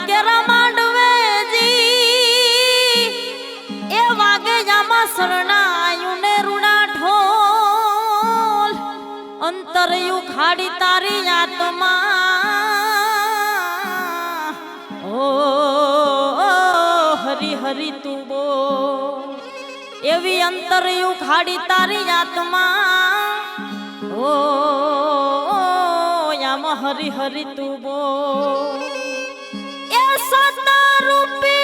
કેરા માંડવેજી એ વાગે જામાં શરણાયું ને રૂડા ઢોલ અંતરયું ખાડી તારી આત્મા ઓ હરી હરી તું બોલ એવી અંતરયું ખાડી તારી આત્મા ઓ યામાં હરી હરી તું બોલ એ સતરૂપી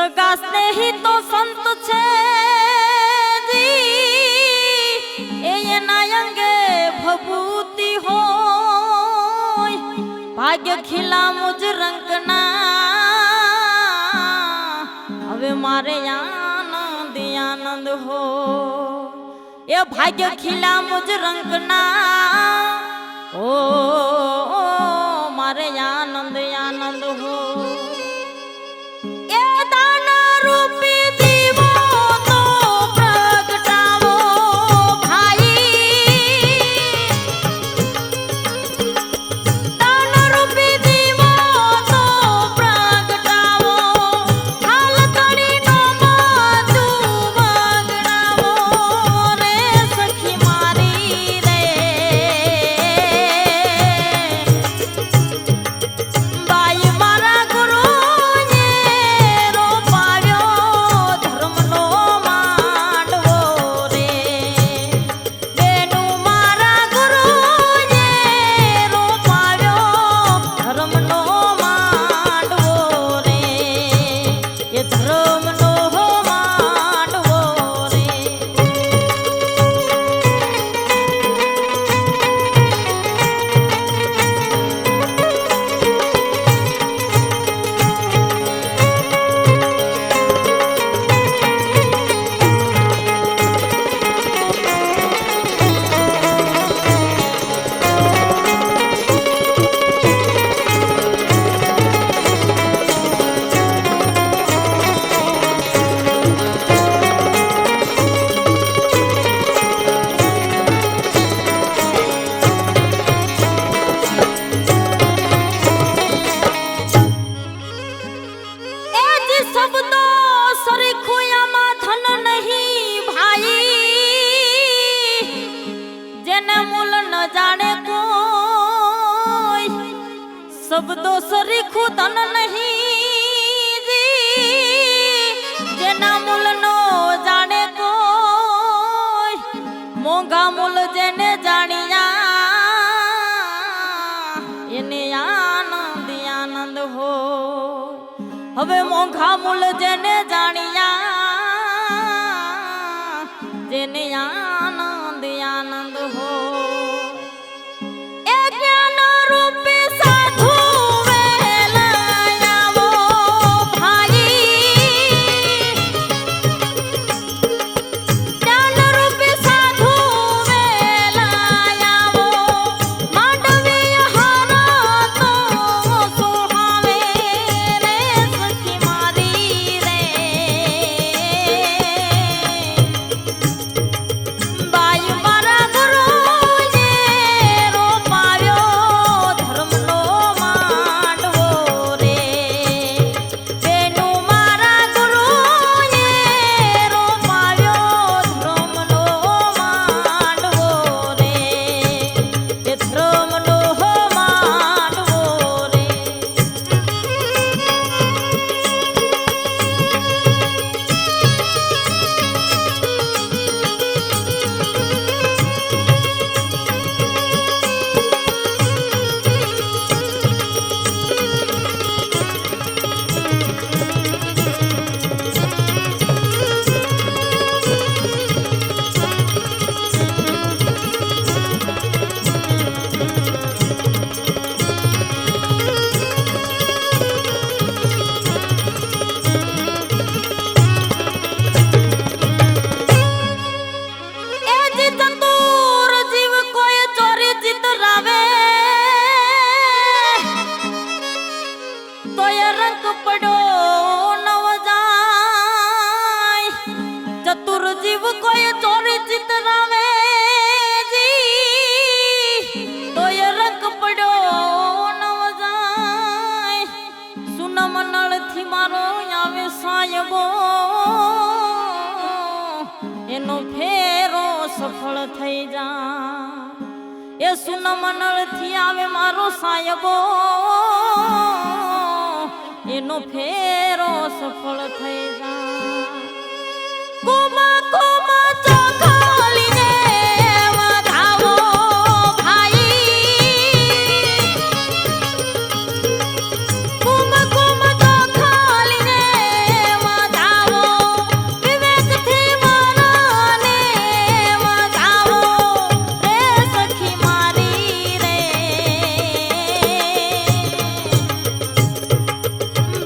સગા સ્નેહી તો સંત છે એના અંગે ભભૂતિ હોય ભાગ્ય ખીલા મુજ રંગના હવે મારે આનંદ આનંદ હો એ ભાગ્ય ખીલા મુજ રંગના ઓ મારે આનંદ આનંદ હો શબ્દો સરીખું તન નહીં જેના મૂલ નો જાણે કોઈ મોંઘા મૂલ જેને જાણ્યા એને આનંદ આનંદ હો હવે મોંઘા મૂલ જેને જાણ્યા જેને આનંદ આનંદ હો માંડવી થઈ જા એ સુનમનળ થી આવે મારો સાયબો એનો ફેરો સફળ થઈ જા કુમા કુમા ચોખાલીને વધાવો ભાઈ કુમા કુમા ચોખાલીને વધાવો વિવેકથી મારાને વધાવો રે સખી મારી રે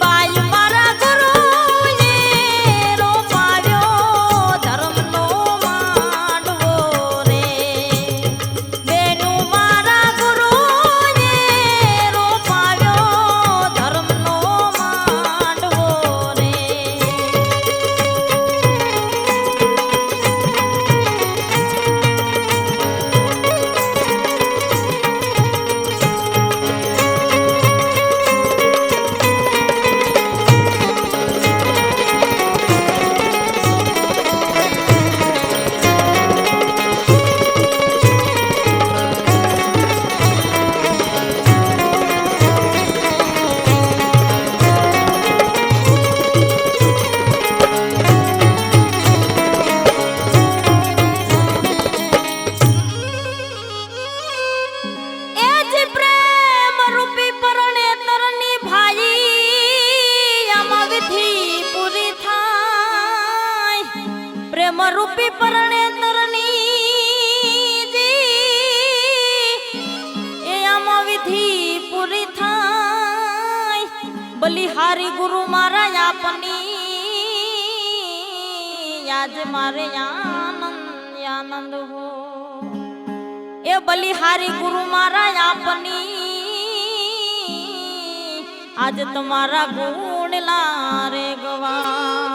બાઈ મારા ગુરુએ રોપાવ્યો ધર્મનો માંડવો રે બેનું મારા ગુરુએ રોપાવ્યો ધર્મનો માંડવો રે એ જ પ્રેમ રૂપી પરણેતરની ભાઈ આમાં વિધિ પૂરી થાય પ્રેમ રૂપી પરણેતરની જી એ આમાં વિધિ પૂરી થાય બલિહારી ગુરુ મારા આપની આજ મારે આનંદ હો એ બલિહારી ગુરુ મારા આપની આજ તમારા ગુણ લારે ગવા